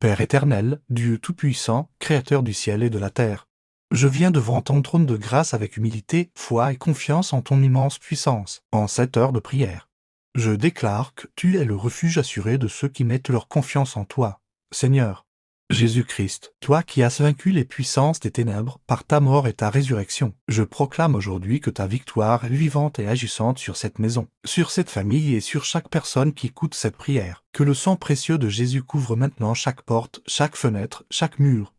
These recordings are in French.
Père éternel, Dieu tout-puissant, Créateur du ciel et de la terre. Je viens devant ton trône de grâce avec humilité, foi et confiance en ton immense puissance, en cette heure de prière. Je déclare que tu es le refuge assuré de ceux qui mettent leur confiance en toi, Seigneur. Jésus-Christ, toi qui as vaincu les puissances des ténèbres par ta mort et ta résurrection, je proclame aujourd'hui que ta victoire est vivante et agissante sur cette maison, sur cette famille et sur chaque personne qui écoute cette prière. Que le sang précieux de Jésus couvre maintenant chaque porte, chaque fenêtre, chaque mur,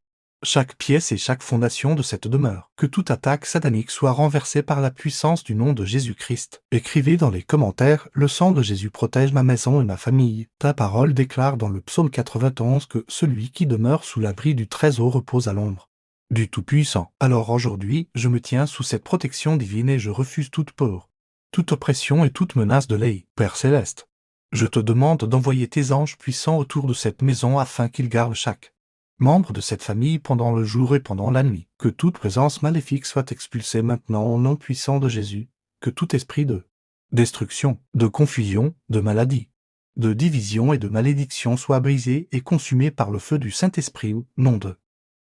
chaque pièce et chaque fondation de cette demeure. Que toute attaque satanique soit renversée par la puissance du nom de Jésus-Christ. Écrivez dans les commentaires, le sang de Jésus protège ma maison et ma famille. Ta parole déclare dans le psaume 91 que celui qui demeure sous l'abri du trésor repose à l'ombre du Tout-Puissant. Alors aujourd'hui, je me tiens sous cette protection divine et je refuse toute peur, toute oppression et toute menace de l'œil. Père Céleste, je te demande d'envoyer tes anges puissants autour de cette maison afin qu'ils gardent chaque membre de cette famille pendant le jour et pendant la nuit. Que toute présence maléfique soit expulsée maintenant au nom puissant de Jésus. Que tout esprit de destruction, de confusion, de maladie, de division et de malédiction soit brisé et consumé par le feu du Saint-Esprit au nom de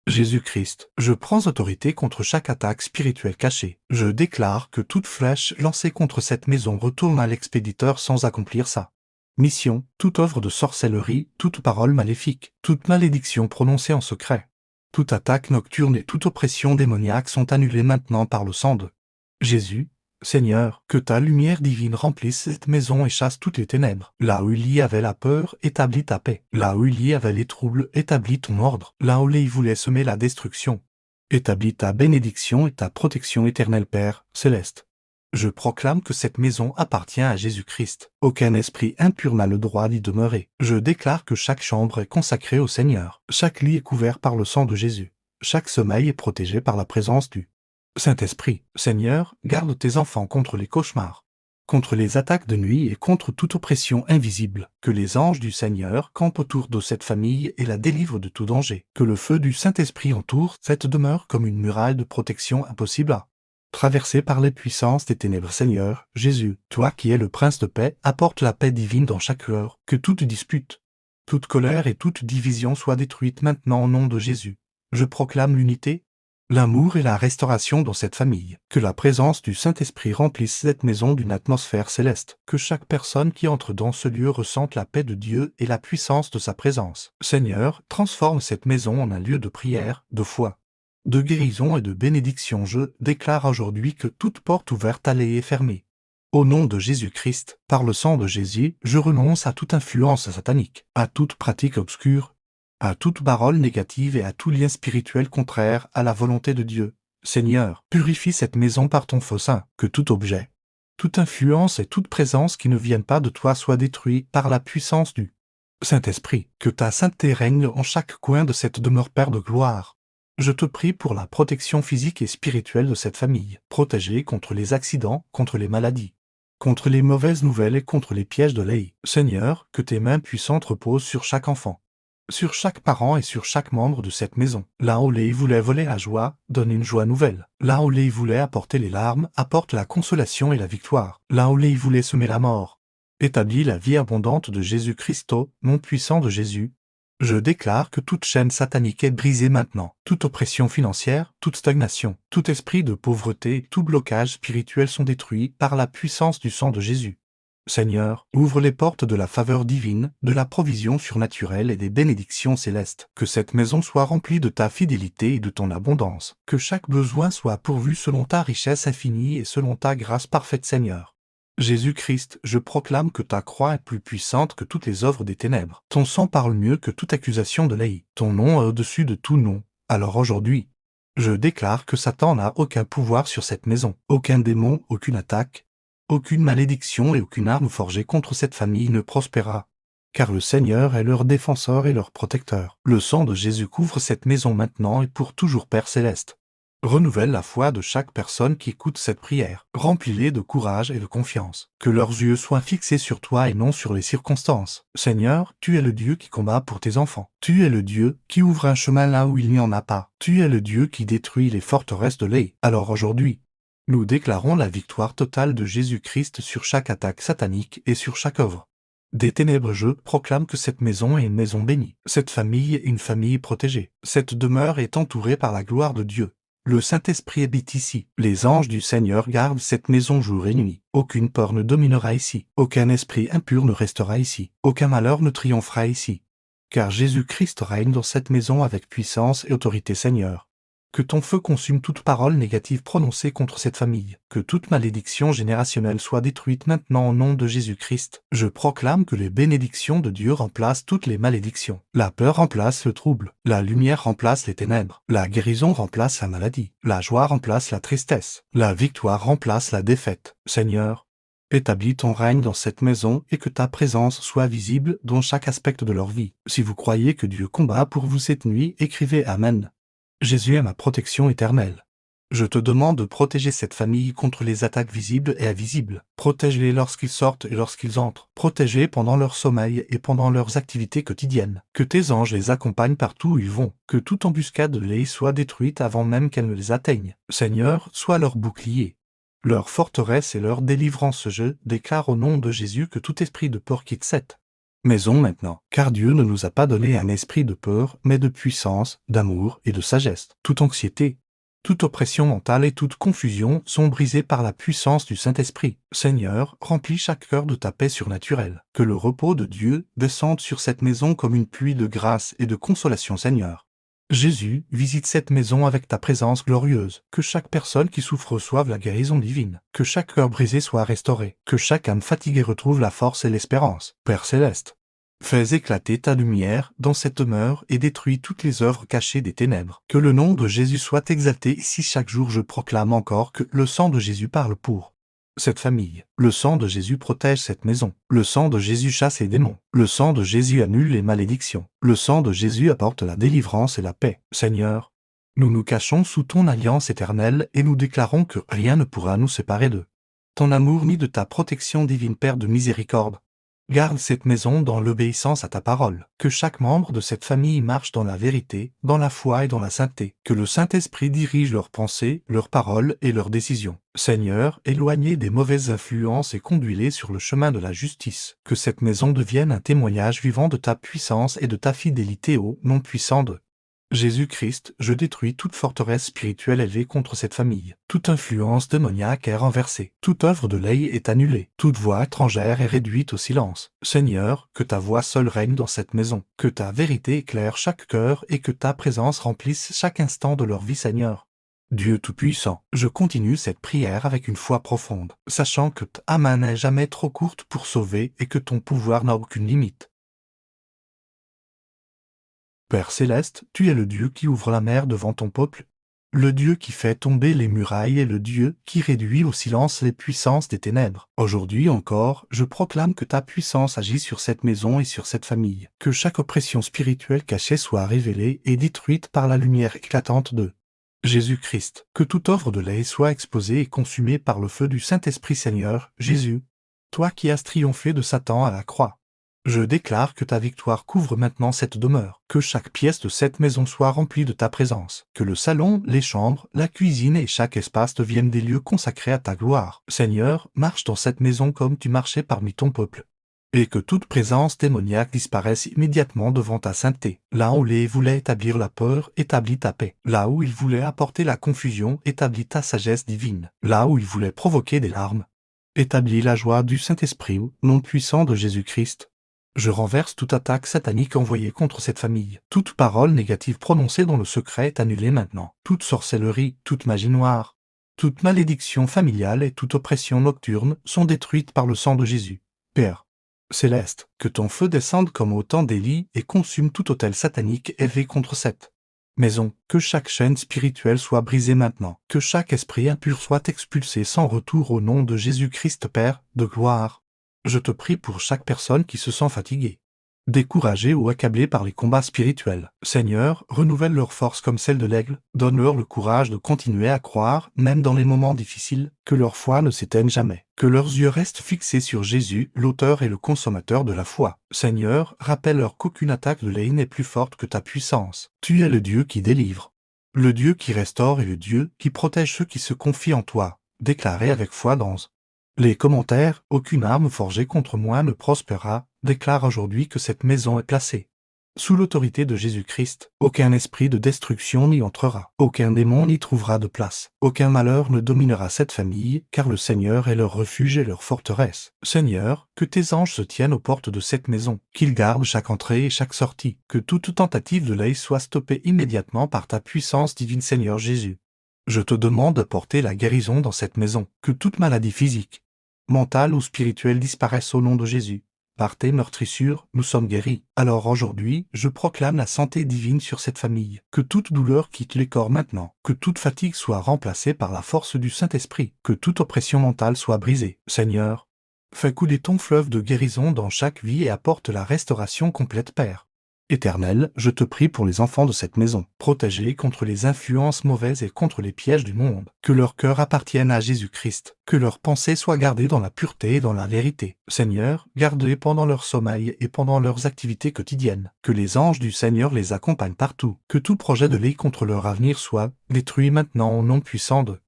Jésus-Christ. Je prends autorité contre chaque attaque spirituelle cachée. Je déclare que toute flèche lancée contre cette maison retourne à l'expéditeur sans accomplir ça mission, toute œuvre de sorcellerie, toute parole maléfique, toute malédiction prononcée en secret, toute attaque nocturne et toute oppression démoniaque sont annulées maintenant par le sang de Jésus. Seigneur, que ta lumière divine remplisse cette maison et chasse toutes les ténèbres. Là où il y avait la peur, établis ta paix. Là où il y avait les troubles, établis ton ordre. Là où les voulait semer la destruction, établis ta bénédiction et ta protection éternelle, Père céleste. Je proclame que cette maison appartient à Jésus-Christ. Aucun esprit impur n'a le droit d'y demeurer. Je déclare que chaque chambre est consacrée au Seigneur. Chaque lit est couvert par le sang de Jésus. Chaque sommeil est protégé par la présence du Saint-Esprit. Seigneur, garde tes enfants contre les cauchemars, contre les attaques de nuit et contre toute oppression invisible. Que les anges du Seigneur campent autour de cette famille et la délivrent de tout danger. Que le feu du Saint-Esprit entoure cette demeure comme une muraille de protection impossible à traversé par les puissances des ténèbres. Seigneur, Jésus, toi qui es le Prince de paix, apporte la paix divine dans chaque heure. Que toute dispute, toute colère et toute division soient détruites maintenant au nom de Jésus. Je proclame l'unité, l'amour et la restauration dans cette famille. Que la présence du Saint-Esprit remplisse cette maison d'une atmosphère céleste. Que chaque personne qui entre dans ce lieu ressente la paix de Dieu et la puissance de sa présence. Seigneur, transforme cette maison en un lieu de prière, de foi, de guérison et de bénédiction. Je déclare aujourd'hui que toute porte ouverte allée est fermée. Au nom de Jésus-Christ, par le sang de Jésus, je renonce à toute influence satanique, à toute pratique obscure, à toute parole négative et à tout lien spirituel contraire à la volonté de Dieu. Seigneur, purifie cette maison par ton feu saint. Que tout objet, toute influence et toute présence qui ne viennent pas de toi soit détruit par la puissance du Saint-Esprit. Que ta sainteté règne en chaque coin de cette demeure, Père de gloire. Je te prie pour la protection physique et spirituelle de cette famille, protégée contre les accidents, contre les maladies, contre les mauvaises nouvelles et contre les pièges de l'œil. Seigneur, que tes mains puissantes reposent sur chaque enfant, sur chaque parent et sur chaque membre de cette maison. Là où les voulait voler la joie, donne une joie nouvelle. Là où les voulait apporter les larmes, apporte la consolation et la victoire. Là où les voulait semer la mort, établis la vie abondante de Jésus-Christ. Au nom puissant de Jésus, je déclare que toute chaîne satanique est brisée maintenant. Toute oppression financière, toute stagnation, tout esprit de pauvreté, tout blocage spirituel sont détruits par la puissance du sang de Jésus. Seigneur, ouvre les portes de la faveur divine, de la provision surnaturelle et des bénédictions célestes. Que cette maison soit remplie de ta fidélité et de ton abondance. Que chaque besoin soit pourvu selon ta richesse infinie et selon ta grâce parfaite, Seigneur. Jésus-Christ, je proclame que ta croix est plus puissante que toutes les œuvres des ténèbres. Ton sang parle mieux que toute accusation de l'œil. Ton nom est au-dessus de tout nom. Alors aujourd'hui, je déclare que Satan n'a aucun pouvoir sur cette maison. Aucun démon, aucune attaque, aucune malédiction et aucune arme forgée contre cette famille ne prospérera. Car le Seigneur est leur défenseur et leur protecteur. Le sang de Jésus couvre cette maison maintenant et pour toujours, Père céleste. Renouvelle la foi de chaque personne qui écoute cette prière. Remplis-les de courage et de confiance. Que leurs yeux soient fixés sur toi et non sur les circonstances. Seigneur, tu es le Dieu qui combat pour tes enfants. Tu es le Dieu qui ouvre un chemin là où il n'y en a pas. Tu es le Dieu qui détruit les forteresses de l'œil. Alors aujourd'hui, nous déclarons la victoire totale de Jésus-Christ sur chaque attaque satanique et sur chaque œuvre Des ténèbres je proclame que cette maison est une maison bénie. Cette famille est une famille protégée. Cette demeure est entourée par la gloire de Dieu. Le Saint-Esprit habite ici. Les anges du Seigneur gardent cette maison jour et nuit. Aucune peur ne dominera ici. Aucun esprit impur ne restera ici. Aucun malheur ne triomphera ici. Car Jésus-Christ règne dans cette maison avec puissance et autorité, Seigneur. Que ton feu consume toute parole négative prononcée contre cette famille. Que toute malédiction générationnelle soit détruite maintenant au nom de Jésus-Christ. Je proclame que les bénédictions de Dieu remplacent toutes les malédictions. La peur remplace le trouble. La lumière remplace les ténèbres. La guérison remplace la maladie. La joie remplace la tristesse. La victoire remplace la défaite. Seigneur, établis ton règne dans cette maison et que ta présence soit visible dans chaque aspect de leur vie. Si vous croyez que Dieu combat pour vous cette nuit, écrivez Amen. Jésus est ma protection éternelle. Je te demande de protéger cette famille contre les attaques visibles et invisibles. Protège-les lorsqu'ils sortent et lorsqu'ils entrent. Protège-les pendant leur sommeil et pendant leurs activités quotidiennes. Que tes anges les accompagnent partout où ils vont. Que toute embuscade les soit détruite avant même qu'elle ne les atteigne. Seigneur, sois leur bouclier, leur forteresse et leur délivrance. Je déclare au nom de Jésus que tout esprit de peur quitte cette maison maintenant, car Dieu ne nous a pas donné un esprit de peur, mais de puissance, d'amour et de sagesse. Toute anxiété, toute oppression mentale et toute confusion sont brisées par la puissance du Saint-Esprit. Seigneur, remplis chaque cœur de ta paix surnaturelle. Que le repos de Dieu descende sur cette maison comme une pluie de grâce et de consolation, Seigneur. Jésus, visite cette maison avec ta présence glorieuse. Que chaque personne qui souffre reçoive la guérison divine. Que chaque cœur brisé soit restauré. Que chaque âme fatiguée retrouve la force et l'espérance. Père céleste, fais éclater ta lumière dans cette demeure et détruis toutes les œuvres cachées des ténèbres. Que le nom de Jésus soit exalté ici chaque jour. Je proclame encore que le sang de Jésus parle pour cette famille. Le sang de Jésus protège cette maison. Le sang de Jésus chasse les démons. Le sang de Jésus annule les malédictions. Le sang de Jésus apporte la délivrance et la paix. Seigneur, nous nous cachons sous ton alliance éternelle et nous déclarons que rien ne pourra nous séparer de ton amour ni de ta protection divine. Père de miséricorde, garde cette maison dans l'obéissance à ta parole. Que chaque membre de cette famille marche dans la vérité, dans la foi et dans la sainteté. Que le Saint-Esprit dirige leurs pensées, leurs paroles et leurs décisions. Seigneur, éloignez des mauvaises influences et conduis-les sur le chemin de la justice. Que cette maison devienne un témoignage vivant de ta puissance et de ta fidélité au nom puissant de Jésus-Christ. Je détruis toute forteresse spirituelle élevée contre cette famille. Toute influence démoniaque est renversée. Toute œuvre de l'œil est annulée. Toute voix étrangère est réduite au silence. Seigneur, que ta voix seule règne dans cette maison. Que ta vérité éclaire chaque cœur et que ta présence remplisse chaque instant de leur vie, Seigneur. Dieu Tout-Puissant, je continue cette prière avec une foi profonde, sachant que ta main n'est jamais trop courte pour sauver et que ton pouvoir n'a aucune limite. Père céleste, tu es le Dieu qui ouvre la mer devant ton peuple, le Dieu qui fait tomber les murailles et le Dieu qui réduit au silence les puissances des ténèbres. Aujourd'hui encore, je proclame que ta puissance agit sur cette maison et sur cette famille, que chaque oppression spirituelle cachée soit révélée et détruite par la lumière éclatante de Jésus-Christ, que toute œuvre de lait soit exposée et consumée par le feu du Saint-Esprit. Seigneur Jésus, toi qui as triomphé de Satan à la croix, je déclare que ta victoire couvre maintenant cette demeure, que chaque pièce de cette maison soit remplie de ta présence, que le salon, les chambres, la cuisine et chaque espace deviennent des lieux consacrés à ta gloire. Seigneur, marche dans cette maison comme tu marchais parmi ton peuple, et que toute présence démoniaque disparaisse immédiatement devant ta sainteté. Là où il voulait établir la peur, établis ta paix. Là où il voulait apporter la confusion, établis ta sagesse divine. Là où il voulait provoquer des larmes, établis la joie du Saint-Esprit au nom puissant de Jésus-Christ. Je renverse toute attaque satanique envoyée contre cette famille. Toute parole négative prononcée dans le secret est annulée maintenant. Toute sorcellerie, toute magie noire, toute malédiction familiale et toute oppression nocturne sont détruites par le sang de Jésus. Père céleste, que ton feu descende comme au temps d'Élie et consume tout autel satanique élevé contre cette maison. Que chaque chaîne spirituelle soit brisée maintenant. Que chaque esprit impur soit expulsé sans retour au nom de Jésus-Christ. Père de gloire, je te prie pour chaque personne qui se sent fatiguée, découragée ou accablée par les combats spirituels. Seigneur, renouvelle leur force comme celle de l'aigle, donne-leur le courage de continuer à croire, même dans les moments difficiles, que leur foi ne s'éteigne jamais, que leurs yeux restent fixés sur Jésus, l'auteur et le consommateur de la foi. Seigneur, rappelle-leur qu'aucune attaque de l'ennemi n'est plus forte que ta puissance. Tu es le Dieu qui délivre, le Dieu qui restaure et le Dieu qui protège ceux qui se confient en toi. Déclaré avec foi dans les commentaires, aucune arme forgée contre moi ne prospérera, déclare aujourd'hui que cette maison est placée sous l'autorité de Jésus-Christ. Aucun esprit de destruction n'y entrera, aucun démon n'y trouvera de place, aucun malheur ne dominera cette famille, car le Seigneur est leur refuge et leur forteresse. Seigneur, que tes anges se tiennent aux portes de cette maison, qu'ils gardent chaque entrée et chaque sortie, que toute tentative de l'œil soit stoppée immédiatement par ta puissance divine, Seigneur Jésus. Je te demande de porter la guérison dans cette maison, que toute maladie physique, mentale ou spirituelle disparaisse au nom de Jésus. Par tes meurtrissures, nous sommes guéris. Alors aujourd'hui, je proclame la santé divine sur cette famille. Que toute douleur quitte les corps maintenant. Que toute fatigue soit remplacée par la force du Saint-Esprit. Que toute oppression mentale soit brisée. Seigneur, fais couler ton fleuve de guérison dans chaque vie et apporte la restauration complète, Père. Éternel, je te prie pour les enfants de cette maison, protégés contre les influences mauvaises et contre les pièges du monde, que leur cœur appartienne à Jésus-Christ, que leurs pensées soient gardées dans la pureté et dans la vérité. Seigneur, garde-les pendant leur sommeil et pendant leurs activités quotidiennes, que les anges du Seigneur les accompagnent partout, que tout projet de l'œil contre leur avenir soit détruit maintenant au nom puissant de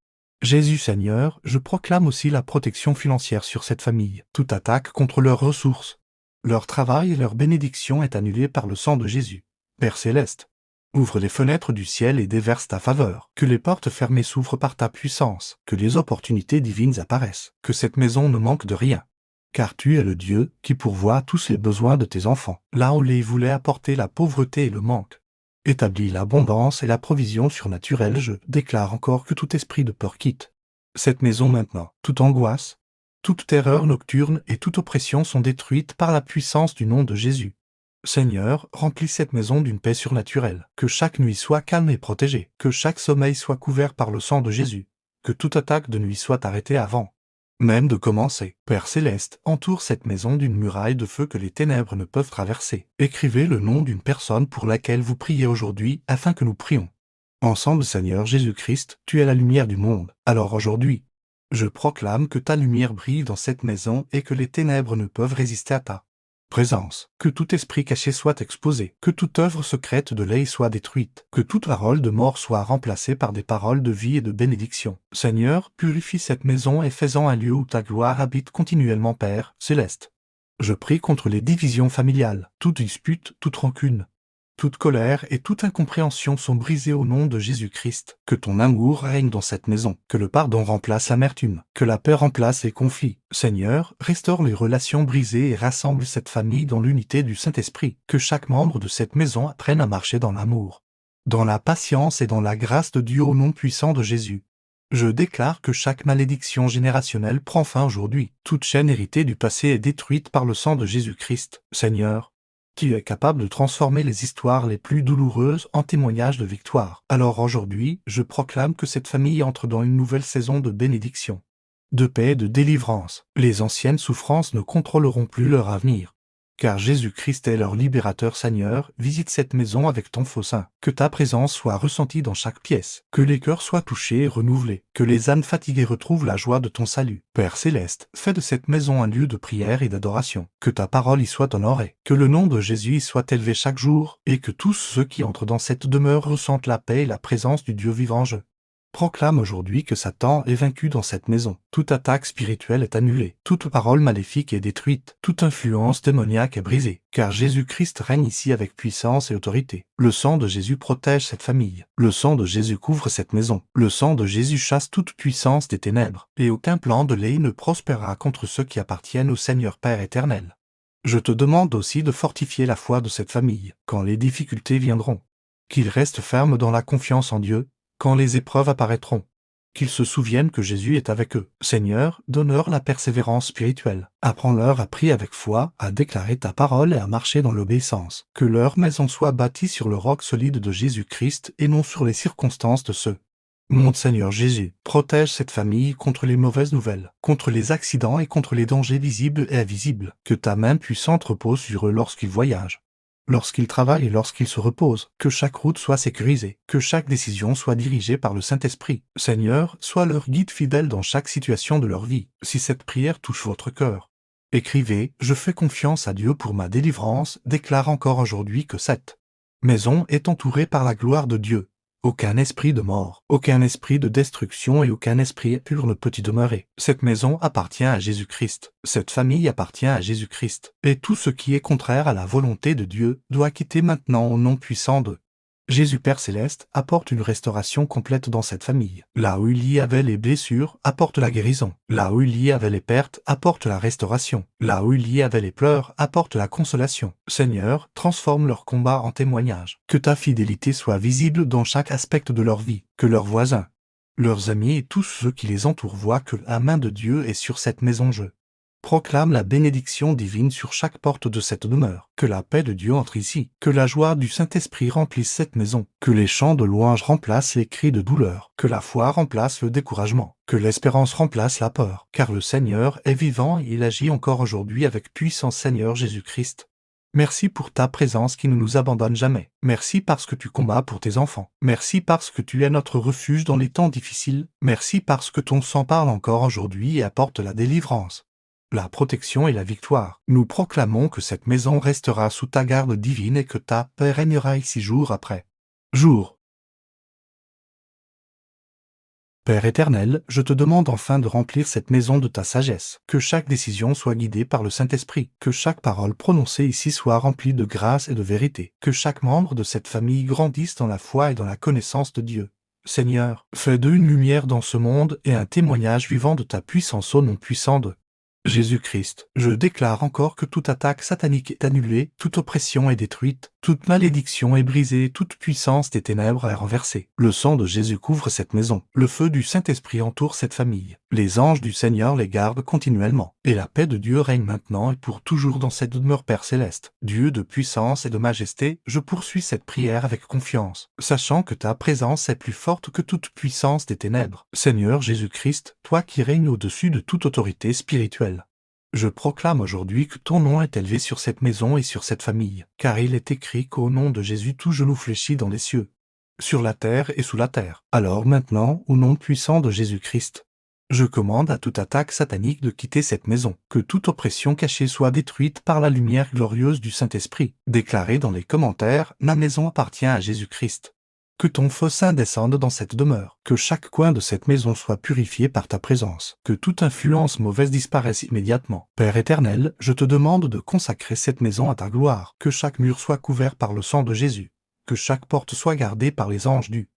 Jésus. Seigneur, je proclame aussi la protection financière sur cette famille. Toute attaque contre leurs ressources, leur travail et leur bénédiction est annulée par le sang de Jésus. Père céleste, ouvre les fenêtres du ciel et déverse ta faveur. Que les portes fermées s'ouvrent par ta puissance. Que les opportunités divines apparaissent. Que cette maison ne manque de rien. Car tu es le Dieu qui pourvoit tous les besoins de tes enfants. Là où les voulait apporter la pauvreté et le manque, établis l'abondance et la provision surnaturelle. Je déclare encore que tout esprit de peur quitte cette maison maintenant. Toute angoisse, toute terreur nocturne et toute oppression sont détruites par la puissance du nom de Jésus. Seigneur, remplis cette maison d'une paix surnaturelle. Que chaque nuit soit calme et protégée. Que chaque sommeil soit couvert par le sang de Jésus. Que toute attaque de nuit soit arrêtée avant même de commencer. Père céleste, entoure cette maison d'une muraille de feu que les ténèbres ne peuvent traverser. Écrivez le nom d'une personne pour laquelle vous priez aujourd'hui, afin que nous prions ensemble. Seigneur Jésus-Christ, tu es la lumière du monde. Alors aujourd'hui, je proclame que ta lumière brille dans cette maison et que les ténèbres ne peuvent résister à ta présence. Que tout esprit caché soit exposé, que toute œuvre secrète de l'œil soit détruite, que toute parole de mort soit remplacée par des paroles de vie et de bénédiction. Seigneur, purifie cette maison et fais-en un lieu où ta gloire habite continuellement, Père céleste. Je prie contre les divisions familiales, toute dispute, toute rancune, toute colère et toute incompréhension sont brisées au nom de Jésus-Christ. Que ton amour règne dans cette maison, que le pardon remplace l'amertume, que la paix remplace les conflits. Seigneur, restaure les relations brisées et rassemble cette famille dans l'unité du Saint-Esprit. Que chaque membre de cette maison apprenne à marcher dans l'amour, dans la patience et dans la grâce de Dieu au nom puissant de Jésus. Je déclare que chaque malédiction générationnelle prend fin aujourd'hui. Toute chaîne héritée du passé est détruite par le sang de Jésus-Christ. Seigneur, tu es capable de transformer les histoires les plus douloureuses en témoignages de victoire. Alors aujourd'hui, je proclame que cette famille entre dans une nouvelle saison de bénédiction, de paix et de délivrance. Les anciennes souffrances ne contrôleront plus leur avenir. Car Jésus-Christ est leur libérateur. Seigneur, visite cette maison avec ton faux sein. Que ta présence soit ressentie dans chaque pièce. Que les cœurs soient touchés et renouvelés. Que les âmes fatiguées retrouvent la joie de ton salut. Père céleste, fais de cette maison un lieu de prière et d'adoration. Que ta parole y soit honorée. Que le nom de Jésus y soit élevé chaque jour. Et que tous ceux qui entrent dans cette demeure ressentent la paix et la présence du Dieu vivant. Je proclame aujourd'hui que Satan est vaincu dans cette maison. Toute attaque spirituelle est annulée. Toute parole maléfique est détruite. Toute influence démoniaque est brisée. Car Jésus-Christ règne ici avec puissance et autorité. Le sang de Jésus protège cette famille. Le sang de Jésus couvre cette maison. Le sang de Jésus chasse toute puissance des ténèbres. Et aucun plan de l'œil ne prospérera contre ceux qui appartiennent au Seigneur Père éternel. Je te demande aussi de fortifier la foi de cette famille, quand les difficultés viendront. Qu'ils restent fermes dans la confiance en Dieu, quand les épreuves apparaîtront, qu'ils se souviennent que Jésus est avec eux. Seigneur, donne-leur la persévérance spirituelle. Apprends-leur à prier avec foi, à déclarer ta parole et à marcher dans l'obéissance. Que leur maison soit bâtie sur le roc solide de Jésus-Christ et non sur les circonstances de ceux. Mon Seigneur Jésus, protège cette famille contre les mauvaises nouvelles, contre les accidents et contre les dangers visibles et invisibles. Que ta main puissante repose sur eux lorsqu'ils voyagent, lorsqu'ils travaillent et lorsqu'ils se reposent. Que chaque route soit sécurisée, que chaque décision soit dirigée par le Saint-Esprit. Seigneur, sois leur guide fidèle dans chaque situation de leur vie. Si cette prière touche votre cœur, écrivez « Je fais confiance à Dieu pour ma délivrance », déclare encore aujourd'hui que cette maison est entourée par la gloire de Dieu. Aucun esprit de mort, aucun esprit de destruction et aucun esprit impur ne peut y demeurer. Cette maison appartient à Jésus-Christ. Cette famille appartient à Jésus-Christ. Et tout ce qui est contraire à la volonté de Dieu doit quitter maintenant au nom puissant de Jésus Père Céleste apporte une restauration complète dans cette famille. Là où il y avait les blessures, apporte la guérison. Là où il y avait les pertes, apporte la restauration. Là où il y avait les pleurs, apporte la consolation. Seigneur, transforme leur combat en témoignage. Que ta fidélité soit visible dans chaque aspect de leur vie. Que leurs voisins, leurs amis et tous ceux qui les entourent voient que la main de Dieu est sur cette maison. Je proclame la bénédiction divine sur chaque porte de cette demeure. Que la paix de Dieu entre ici. Que la joie du Saint-Esprit remplisse cette maison. Que les chants de louange remplacent les cris de douleur. Que la foi remplace le découragement. Que l'espérance remplace la peur. Car le Seigneur est vivant et il agit encore aujourd'hui avec puissance. Seigneur Jésus-Christ. Merci pour ta présence qui ne nous abandonne jamais. Merci parce que tu combats pour tes enfants. Merci parce que tu es notre refuge dans les temps difficiles. Merci parce que ton sang parle encore aujourd'hui et apporte la délivrance, la protection et la victoire. Nous proclamons que cette maison restera sous ta garde divine et que ta paix régnera ici jour après jour. Père éternel, je te demande enfin de remplir cette maison de ta sagesse, que chaque décision soit guidée par le Saint-Esprit, que chaque parole prononcée ici soit remplie de grâce et de vérité, que chaque membre de cette famille grandisse dans la foi et dans la connaissance de Dieu. Seigneur, fais d'eux une lumière dans ce monde et un témoignage vivant de ta puissance au nom puissant de Jésus-Christ. Je déclare encore que toute attaque satanique est annulée, toute oppression est détruite, toute malédiction est brisée, toute puissance des ténèbres est renversée. Le sang de Jésus couvre cette maison, le feu du Saint-Esprit entoure cette famille. Les anges du Seigneur les gardent continuellement, et la paix de Dieu règne maintenant et pour toujours dans cette demeure Père Céleste. Dieu de puissance et de majesté, je poursuis cette prière avec confiance, sachant que ta présence est plus forte que toute puissance des ténèbres. Seigneur Jésus-Christ, toi qui règnes au-dessus de toute autorité spirituelle, je proclame aujourd'hui que ton nom est élevé sur cette maison et sur cette famille, car il est écrit qu'au nom de Jésus tout genou fléchit dans les cieux, sur la terre et sous la terre. Alors maintenant, au nom puissant de Jésus-Christ, je commande à toute attaque satanique de quitter cette maison, que toute oppression cachée soit détruite par la lumière glorieuse du Saint-Esprit. Déclarez dans les commentaires, ma maison appartient à Jésus-Christ. Que ton feu saint descende dans cette demeure, que chaque coin de cette maison soit purifié par ta présence, que toute influence mauvaise disparaisse immédiatement. Père éternel, je te demande de consacrer cette maison à ta gloire, que chaque mur soit couvert par le sang de Jésus, que chaque porte soit gardée par les anges du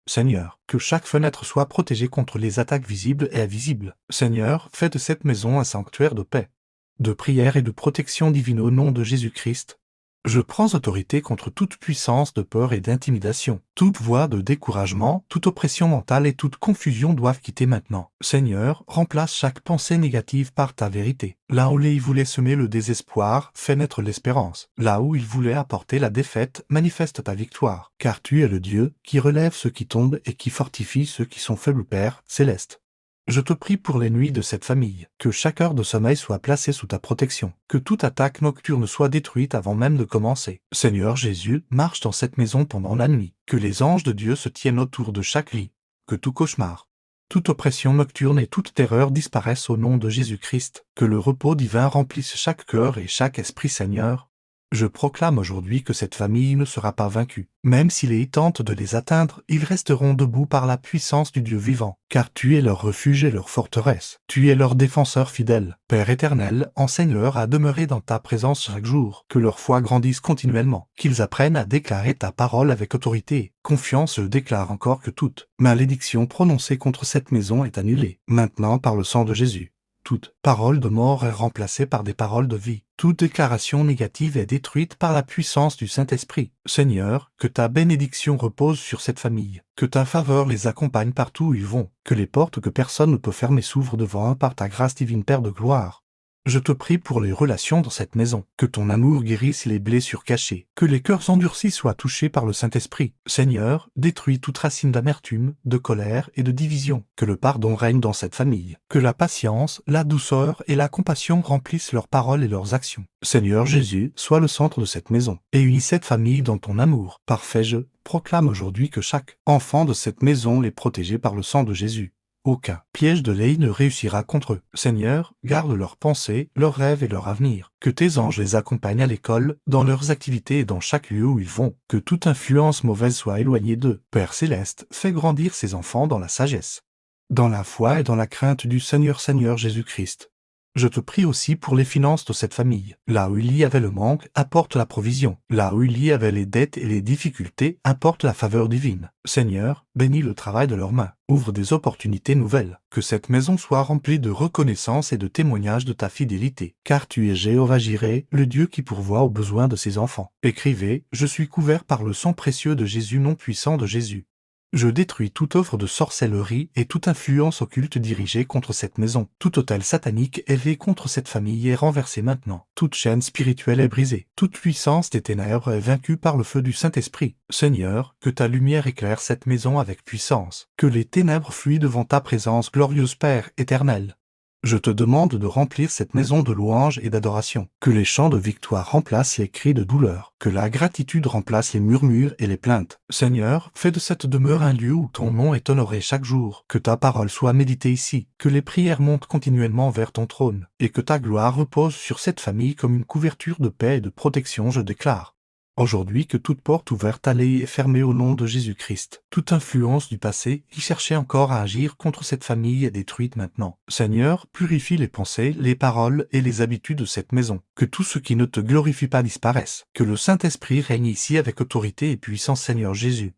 Seigneur, que chaque fenêtre soit protégée contre les attaques visibles et invisibles. Seigneur, fais de cette maison un sanctuaire de paix, de prière et de protection divine au nom de Jésus-Christ. Je prends autorité contre toute puissance de peur et d'intimidation. Toute voie de découragement, toute oppression mentale et toute confusion doivent quitter maintenant. Seigneur, remplace chaque pensée négative par ta vérité. Là où il voulait semer le désespoir, fais naître l'espérance. Là où il voulait apporter la défaite, manifeste ta victoire. Car tu es le Dieu qui relève ceux qui tombent et qui fortifie ceux qui sont faibles, Père céleste. Je te prie pour les nuits de cette famille, que chaque heure de sommeil soit placée sous ta protection, que toute attaque nocturne soit détruite avant même de commencer. Seigneur Jésus, marche dans cette maison pendant la nuit, que les anges de Dieu se tiennent autour de chaque lit, que tout cauchemar, toute oppression nocturne et toute terreur disparaissent au nom de Jésus-Christ, que le repos divin remplisse chaque cœur et chaque esprit. Seigneur, je proclame aujourd'hui que cette famille ne sera pas vaincue. Même s'il est tenté de les atteindre, ils resteront debout par la puissance du Dieu vivant, car tu es leur refuge et leur forteresse. Tu es leur défenseur fidèle. Père éternel, enseigne-leur à demeurer dans ta présence chaque jour, que leur foi grandisse continuellement, qu'ils apprennent à déclarer ta parole avec autorité. Confiance, je déclare encore que toute malédiction prononcée contre cette maison est annulée, maintenant par le sang de Jésus. Toute parole de mort est remplacée par des paroles de vie. Toute déclaration négative est détruite par la puissance du Saint-Esprit. Seigneur, que ta bénédiction repose sur cette famille, que ta faveur les accompagne partout où ils vont, que les portes que personne ne peut fermer s'ouvrent devant eux par ta grâce divine, Père de gloire. Je te prie pour les relations dans cette maison, que ton amour guérisse les blessures cachées, que les cœurs endurcis soient touchés par le Saint-Esprit. Seigneur, détruis toute racine d'amertume, de colère et de division, que le pardon règne dans cette famille, que la patience, la douceur et la compassion remplissent leurs paroles et leurs actions. Seigneur Jésus, sois le centre de cette maison, et unis cette famille dans ton amour. Parfait, je proclame aujourd'hui que chaque enfant de cette maison est protégé par le sang de Jésus. Aucun piège de l'œil ne réussira contre eux. Seigneur, garde leurs pensées, leurs rêves et leur avenir. Que tes anges les accompagnent à l'école, dans leurs activités et dans chaque lieu où ils vont. Que toute influence mauvaise soit éloignée d'eux. Père céleste, fais grandir ces enfants dans la sagesse, dans la foi et dans la crainte du Seigneur Jésus-Christ. Je te prie aussi pour les finances de cette famille. Là où il y avait le manque, apporte la provision. Là où il y avait les dettes et les difficultés, apporte la faveur divine. Seigneur, bénis le travail de leurs mains. Ouvre des opportunités nouvelles. Que cette maison soit remplie de reconnaissance et de témoignages de ta fidélité. Car tu es Jéhovah Jireh, le Dieu qui pourvoit aux besoins de ses enfants. Écrivez, je suis couvert par le sang précieux de Jésus, nom puissant de Jésus. Je détruis toute œuvre de sorcellerie et toute influence occulte dirigée contre cette maison. Tout autel satanique élevé contre cette famille est renversé maintenant. Toute chaîne spirituelle est brisée. Toute puissance des ténèbres est vaincue par le feu du Saint-Esprit. Seigneur, que ta lumière éclaire cette maison avec puissance. Que les ténèbres fuient devant ta présence, glorieuse Père éternel. Je te demande de remplir cette maison de louanges et d'adoration. Que les chants de victoire remplacent les cris de douleur. Que la gratitude remplace les murmures et les plaintes. Seigneur, fais de cette demeure un lieu où ton nom est honoré chaque jour. Que ta parole soit méditée ici. Que les prières montent continuellement vers ton trône. Et que ta gloire repose sur cette famille comme une couverture de paix et de protection, je déclare. Aujourd'hui que toute porte ouverte à l'œil est fermée au nom de Jésus-Christ. Toute influence du passé qui cherchait encore à agir contre cette famille est détruite maintenant. Seigneur, purifie les pensées, les paroles et les habitudes de cette maison. Que tout ce qui ne te glorifie pas disparaisse. Que le Saint-Esprit règne ici avec autorité et puissance, Seigneur Jésus.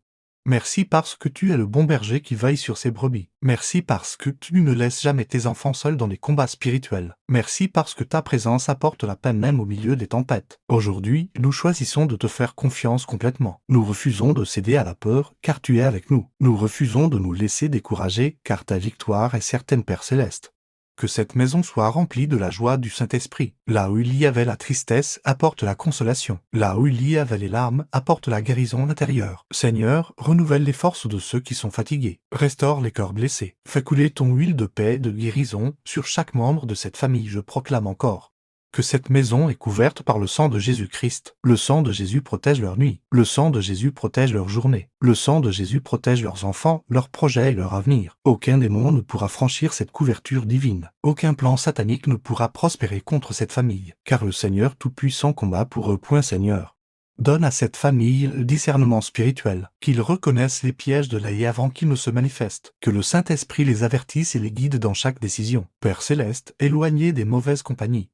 Merci parce que tu es le bon berger qui veille sur ses brebis. Merci parce que tu ne laisses jamais tes enfants seuls dans les combats spirituels. Merci parce que ta présence apporte la paix même au milieu des tempêtes. Aujourd'hui, nous choisissons de te faire confiance complètement. Nous refusons de céder à la peur, car tu es avec nous. Nous refusons de nous laisser décourager, car ta victoire est certaine, Père céleste. Que cette maison soit remplie de la joie du Saint-Esprit. Là où il y avait la tristesse, apporte la consolation. Là où il y avait les larmes, apporte la guérison intérieure. Seigneur, renouvelle les forces de ceux qui sont fatigués. Restaure les cœurs blessés. Fais couler ton huile de paix et de guérison sur chaque membre de cette famille, je proclame encore. Que cette maison est couverte par le sang de Jésus-Christ. Le sang de Jésus protège leur nuit. Le sang de Jésus protège leur journée. Le sang de Jésus protège leurs enfants, leurs projets et leur avenir. Aucun démon ne pourra franchir cette couverture divine. Aucun plan satanique ne pourra prospérer contre cette famille. Car le Seigneur Tout-Puissant combat pour eux. Seigneur. Donne à cette famille le discernement spirituel, qu'ils reconnaissent les pièges de l'œil avant qu'ils ne se manifestent, que le Saint-Esprit les avertisse et les guide dans chaque décision. Père céleste, éloignez des mauvaises compagnies,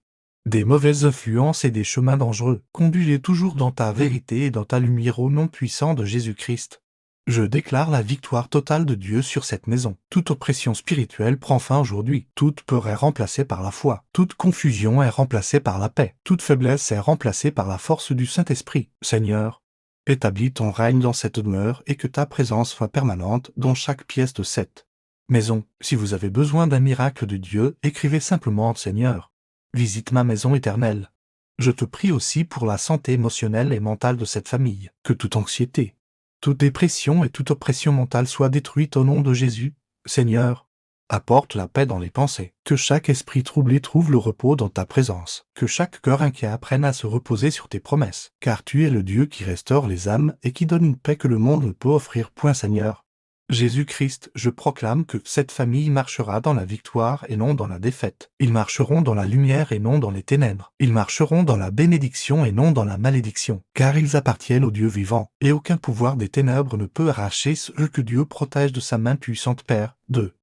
des mauvaises influences et des chemins dangereux. Conduis-les toujours dans ta vérité et dans ta lumière au nom puissant de Jésus-Christ. Je déclare la victoire totale de Dieu sur cette maison. Toute oppression spirituelle prend fin aujourd'hui. Toute peur est remplacée par la foi. Toute confusion est remplacée par la paix. Toute faiblesse est remplacée par la force du Saint-Esprit. Seigneur, établis ton règne dans cette demeure et que ta présence soit permanente dans chaque pièce de cette maison. Si vous avez besoin d'un miracle de Dieu, écrivez simplement Seigneur, visite ma maison éternelle. Je te prie aussi pour la santé émotionnelle et mentale de cette famille. Que toute anxiété, toute dépression et toute oppression mentale soient détruites au nom de Jésus. Seigneur, apporte la paix dans les pensées. Que chaque esprit troublé trouve le repos dans ta présence. Que chaque cœur inquiet apprenne à se reposer sur tes promesses. Car tu es le Dieu qui restaure les âmes et qui donne une paix que le monde ne peut offrir. Seigneur Jésus-Christ, je proclame que cette famille marchera dans la victoire et non dans la défaite. Ils marcheront dans la lumière et non dans les ténèbres. Ils marcheront dans la bénédiction et non dans la malédiction, car ils appartiennent au Dieu vivant, et aucun pouvoir des ténèbres ne peut arracher ce que Dieu protège de sa main puissante. Père, 2.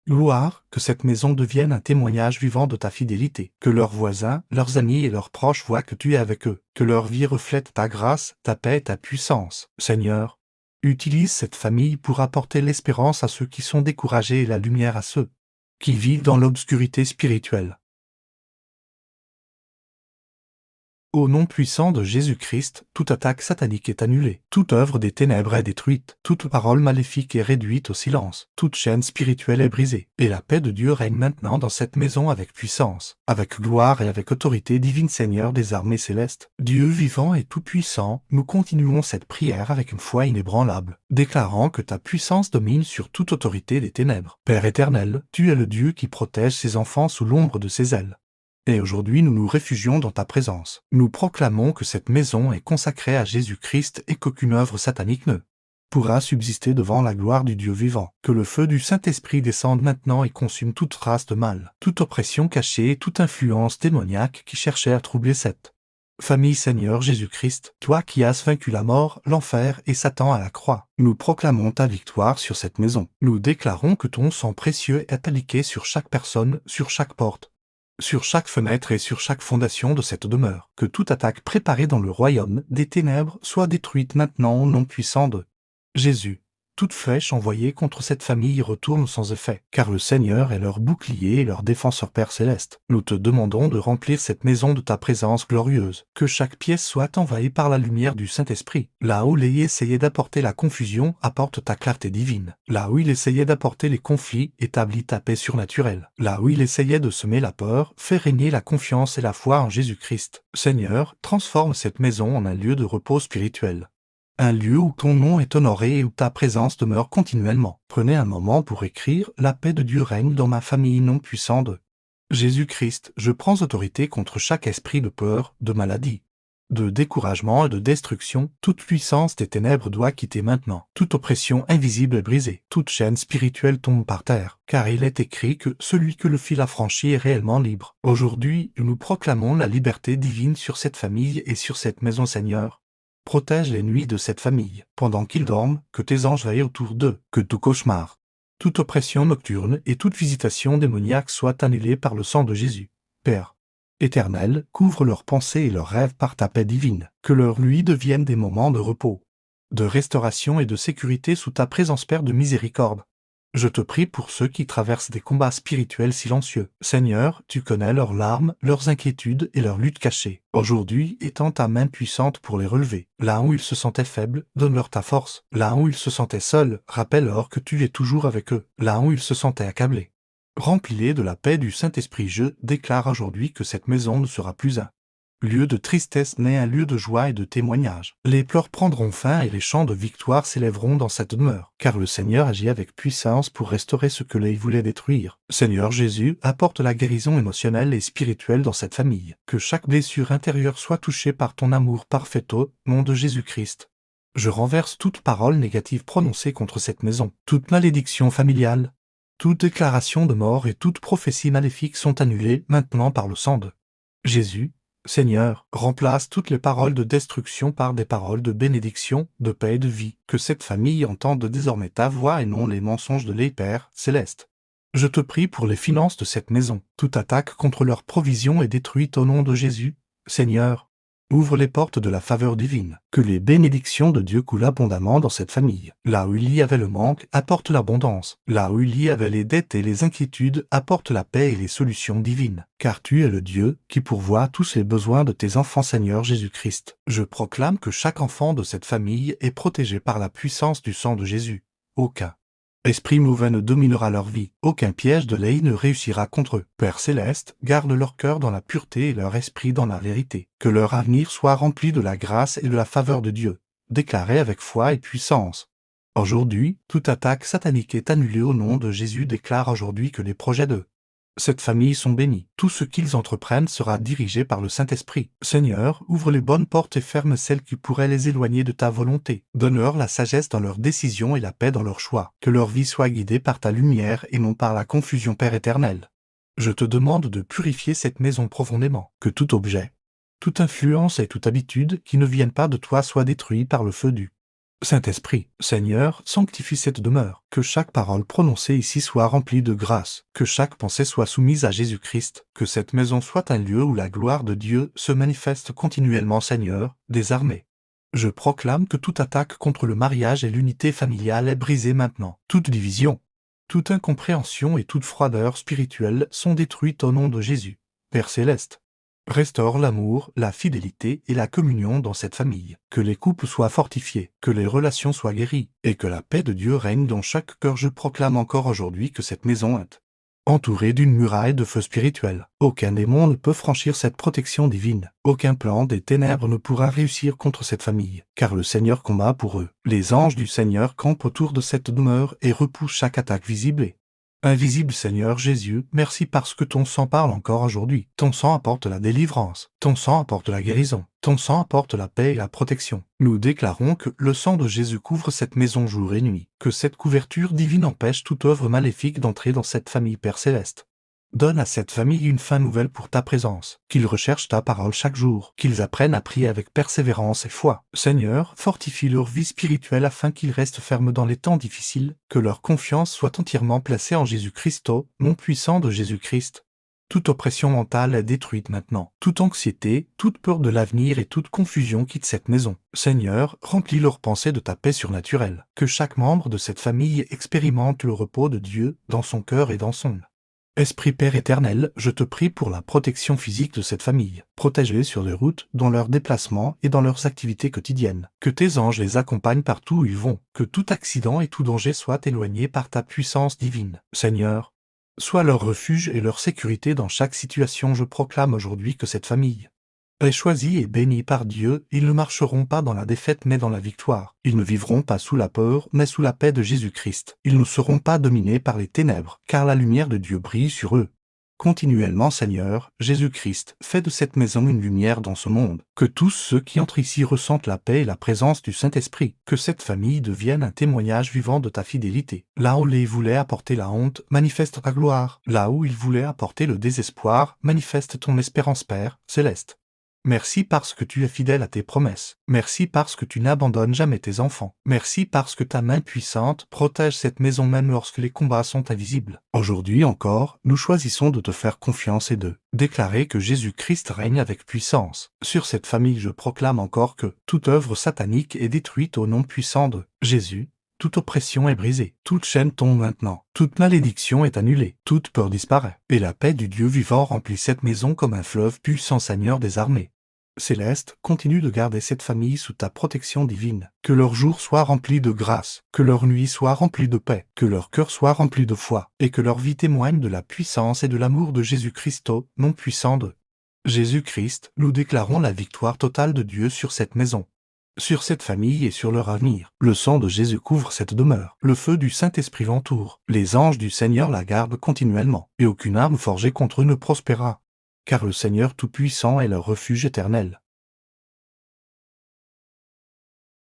Gloire, que cette maison devienne un témoignage vivant de ta fidélité, que leurs voisins, leurs amis et leurs proches voient que tu es avec eux, que leur vie reflète ta grâce, ta paix et ta puissance. Seigneur, utilise cette famille pour apporter l'espérance à ceux qui sont découragés et la lumière à ceux qui vivent dans l'obscurité spirituelle. Au nom puissant de Jésus-Christ, toute attaque satanique est annulée. Toute œuvre des ténèbres est détruite. Toute parole maléfique est réduite au silence. Toute chaîne spirituelle est brisée. Et la paix de Dieu règne maintenant dans cette maison avec puissance, avec gloire et avec autorité divine. Seigneur des armées célestes, Dieu vivant et tout-puissant, nous continuons cette prière avec une foi inébranlable, déclarant que ta puissance domine sur toute autorité des ténèbres. Père éternel, tu es le Dieu qui protège ses enfants sous l'ombre de ses ailes. Et aujourd'hui nous nous réfugions dans ta présence. Nous proclamons que cette maison est consacrée à Jésus-Christ et qu'aucune œuvre satanique ne pourra subsister devant la gloire du Dieu vivant. Que le feu du Saint-Esprit descende maintenant et consume toute trace de mal, toute oppression cachée et toute influence démoniaque qui cherchait à troubler cette famille. Seigneur Jésus-Christ, toi qui as vaincu la mort, l'enfer et Satan à la croix, nous proclamons ta victoire sur cette maison. Nous déclarons que ton sang précieux est appliqué sur chaque personne, sur chaque porte, sur chaque fenêtre et sur chaque fondation de cette demeure. Que toute attaque préparée dans le royaume des ténèbres soit détruite maintenant au nom puissant de Jésus. Toute flèche envoyée contre cette famille retourne sans effet, car le Seigneur est leur bouclier et leur défenseur Père céleste. Nous te demandons de remplir cette maison de ta présence glorieuse, que chaque pièce soit envahie par la lumière du Saint-Esprit. Là où il essayait d'apporter la confusion, apporte ta clarté divine. Là où il essayait d'apporter les conflits, établis ta paix surnaturelle. Là où il essayait de semer la peur, fais régner la confiance et la foi en Jésus-Christ. Seigneur, transforme cette maison en un lieu de repos spirituel. Un lieu où ton nom est honoré et où ta présence demeure continuellement. Prenez un moment pour écrire « La paix de Dieu règne dans ma famille non puissant de Jésus-Christ. Je prends autorité contre chaque esprit de peur, de maladie, de découragement et de destruction. Toute puissance des ténèbres doit quitter maintenant. Toute oppression invisible est brisée. Toute chaîne spirituelle tombe par terre. Car il est écrit que celui que le fil a franchi est réellement libre. Aujourd'hui, nous proclamons la liberté divine sur cette famille et sur cette maison, Seigneur. Protège les nuits de cette famille. Pendant qu'ils dorment, que tes anges veillent autour d'eux. Que tout cauchemar, toute oppression nocturne et toute visitation démoniaque soit annulée par le sang de Jésus. Père éternel, couvre leurs pensées et leurs rêves par ta paix divine. Que leurs nuits deviennent des moments de repos, de restauration et de sécurité sous ta présence, Père de miséricorde. Je te prie pour ceux qui traversent des combats spirituels silencieux. Seigneur, tu connais leurs larmes, leurs inquiétudes et leurs luttes cachées. Aujourd'hui, étends ta main puissante pour les relever. Là où ils se sentaient faibles, donne-leur ta force. Là où ils se sentaient seuls, rappelle-leur que tu es toujours avec eux. Là où ils se sentaient accablés, remplis-les de la paix du Saint-Esprit. Je déclare aujourd'hui que cette maison ne sera plus un lieu de tristesse mais un lieu de joie et de témoignage. Les pleurs prendront fin et les chants de victoire s'élèveront dans cette demeure, car le Seigneur agit avec puissance pour restaurer ce que l'œil voulait détruire. Seigneur Jésus, apporte la guérison émotionnelle et spirituelle dans cette famille. Que chaque blessure intérieure soit touchée par ton amour parfait au nom de Jésus-Christ. Je renverse toute parole négative prononcée contre cette maison, toute malédiction familiale, toute déclaration de mort et toute prophétie maléfique sont annulées maintenant par le sang de Jésus. Seigneur, remplace toutes les paroles de destruction par des paroles de bénédiction, de paix et de vie. Que cette famille entende désormais ta voix et non les mensonges de les Pères célestes. Je te prie pour les finances de cette maison. Toute attaque contre leur provision est détruite au nom de Jésus. Seigneur, ouvre les portes de la faveur divine. Que les bénédictions de Dieu coulent abondamment dans cette famille. Là où il y avait le manque, apporte l'abondance. Là où il y avait les dettes et les inquiétudes, apporte la paix et les solutions divines. Car tu es le Dieu qui pourvoit tous les besoins de tes enfants, Seigneur Jésus-Christ. Je proclame que chaque enfant de cette famille est protégé par la puissance du sang de Jésus. Aucun esprit mauvais ne dominera leur vie. Aucun piège de l'œil ne réussira contre eux. Père céleste, garde leur cœur dans la pureté et leur esprit dans la vérité. Que leur avenir soit rempli de la grâce et de la faveur de Dieu. Déclaré avec foi et puissance. Aujourd'hui, toute attaque satanique est annulée au nom de Jésus. Déclare aujourd'hui que les projets de cette famille sont bénis. Tout ce qu'ils entreprennent sera dirigé par le Saint-Esprit. Seigneur, ouvre les bonnes portes et ferme celles qui pourraient les éloigner de ta volonté. Donne-leur la sagesse dans leurs décisions et la paix dans leurs choix. Que leur vie soit guidée par ta lumière et non par la confusion, Père éternel. Je te demande de purifier cette maison profondément. Que tout objet, toute influence et toute habitude qui ne viennent pas de toi soit détruit par le feu du Saint-Esprit. Seigneur, sanctifie cette demeure. Que chaque parole prononcée ici soit remplie de grâce. Que chaque pensée soit soumise à Jésus-Christ. Que cette maison soit un lieu où la gloire de Dieu se manifeste continuellement, Seigneur, des armées. Je proclame que toute attaque contre le mariage et l'unité familiale est brisée maintenant. Toute division, toute incompréhension et toute froideur spirituelle sont détruites au nom de Jésus. Père céleste, restaure l'amour, la fidélité et la communion dans cette famille. Que les couples soient fortifiés, que les relations soient guéries, et que la paix de Dieu règne dans chaque cœur. Je proclame encore aujourd'hui que cette maison est entourée d'une muraille de feu spirituel. Aucun démon ne peut franchir cette protection divine. Aucun plan des ténèbres ne pourra réussir contre cette famille, car le Seigneur combat pour eux. Les anges du Seigneur campent autour de cette demeure et repoussent chaque attaque visible et Invisible Seigneur Jésus, merci parce que ton sang parle encore aujourd'hui. Ton sang apporte la délivrance. Ton sang apporte la guérison. Ton sang apporte la paix et la protection. Nous déclarons que le sang de Jésus couvre cette maison jour et nuit. Que cette couverture divine empêche toute œuvre maléfique d'entrer dans cette famille Père Céleste. Donne à cette famille une fin nouvelle pour ta présence, qu'ils recherchent ta parole chaque jour, qu'ils apprennent à prier avec persévérance et foi. Seigneur, fortifie leur vie spirituelle afin qu'ils restent fermes dans les temps difficiles, que leur confiance soit entièrement placée en Jésus-Christ, nom puissant de Jésus-Christ. Toute oppression mentale est détruite maintenant. Toute anxiété, toute peur de l'avenir et toute confusion quittent cette maison. Seigneur, remplis leurs pensées de ta paix surnaturelle. Que chaque membre de cette famille expérimente le repos de Dieu dans son cœur et dans son âme. Esprit Père éternel, je te prie pour la protection physique de cette famille. Protège-les sur les routes, dans leurs déplacements et dans leurs activités quotidiennes. Que tes anges les accompagnent partout où ils vont. Que tout accident et tout danger soient éloignés par ta puissance divine. Seigneur, sois leur refuge et leur sécurité dans chaque situation. Je proclame aujourd'hui que cette famille est choisie et bénie par Dieu. Ils ne marcheront pas dans la défaite mais dans la victoire. Ils ne vivront pas sous la peur mais sous la paix de Jésus-Christ. Ils ne seront pas dominés par les ténèbres, car la lumière de Dieu brille sur eux. Continuellement, Seigneur, Jésus-Christ, fais de cette maison une lumière dans ce monde. Que tous ceux qui entrent ici ressentent la paix et la présence du Saint-Esprit. Que cette famille devienne un témoignage vivant de ta fidélité. Là où ils voulaient apporter la honte, manifeste ta gloire. Là où ils voulaient apporter le désespoir, manifeste ton espérance, Père céleste. Merci parce que tu es fidèle à tes promesses. Merci parce que tu n'abandonnes jamais tes enfants. Merci parce que ta main puissante protège cette maison même lorsque les combats sont invisibles. Aujourd'hui encore, nous choisissons de te faire confiance et de déclarer que Jésus-Christ règne avec puissance. Sur cette famille, je proclame encore que toute œuvre satanique est détruite au nom puissant de Jésus. Toute oppression est brisée, toute chaîne tombe maintenant, toute malédiction est annulée, toute peur disparaît, et la paix du Dieu vivant remplit cette maison comme un fleuve puissant Seigneur des armées. Céleste, continue de garder cette famille sous ta protection divine. Que leur jour soit rempli de grâce, que leur nuit soit remplie de paix, que leur cœur soit rempli de foi, et que leur vie témoigne de la puissance et de l'amour de Jésus-Christ, nom puissant de Jésus-Christ. Nous déclarons la victoire totale de Dieu sur cette maison, sur cette famille et sur leur avenir. Le sang de Jésus couvre cette demeure. Le feu du Saint-Esprit l'entoure. Les anges du Seigneur la gardent continuellement, et aucune arme forgée contre eux ne prospérera. Car le Seigneur Tout-Puissant est leur refuge éternel.